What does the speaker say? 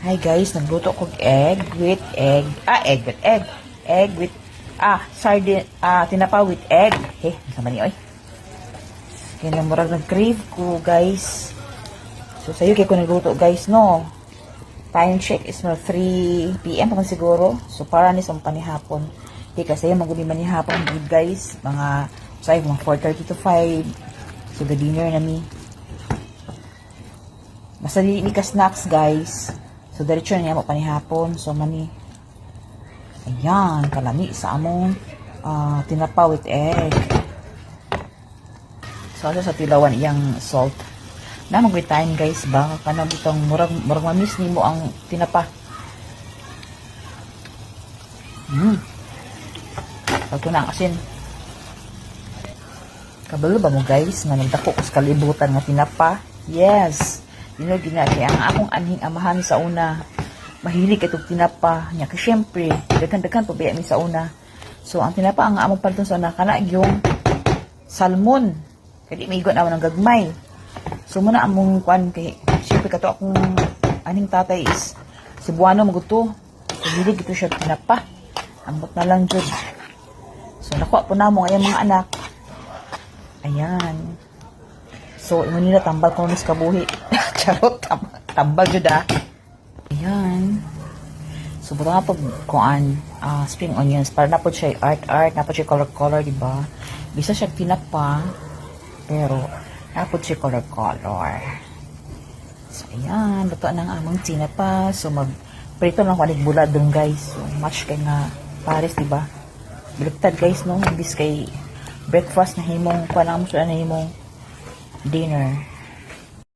Hi guys, nagluto ko egg with egg. Egg with egg. Egg with, sardine, tinapa with egg. Sama niyo, oy. Kaya na murag nag-crave ko, guys. So, sa'yo kaya ko nagluto, guys, no? Time check is 3 p.m. pa man siguro. So, para ni sa panihapon. Kasi mag-uli manihapon, guys. Mga 4:30 to 5. So, the dinner na mi. Basta di ka snacks, guys. So, diretso na niya mo panihapon. So, mani. Ayan, kalami sa among tinapa with egg. So, ano sa tilawan iyang salt. Na mag-time, guys, ba? Kanang bitong murag mamis ni mo ang tinapa. Pagko na ang asin. Kabalo ba mo, guys, nga nagdako ko sa kalibutan nga tinapa? Yes! Kaya ang akong anhing amahan sa una, mahilig itong tinapa niya. Kasi syempre, daghan-daghan pa biya mi sa una. So, ang tinapa ang among paliton sa una, kana yung salmon. Kaya di may igon naman ng gagmay. So, muna among kwan, kay syempre kato akong aning tatay is Cebuano maguto. So, hilig ito siya tinapa. Ambot na lang dyan. So, nakuha po na mo ngayong mga anak. Ayan. So, imo nila tambal ko nis kabuhi. Charot, tambal jud Ayan. So, buto nga po kuan spring onions. Para na po siya art, na po siya color, diba? Bisa siya tinapa, pero na po siya color. So, ayan. Luto ng among tinapa. So, prito lang kuanig bulad dun, guys. So, match kay nga pares, diba? Baliktad, guys, no? Imbis kay breakfast na himong, kuan ang musulan na himong dinner.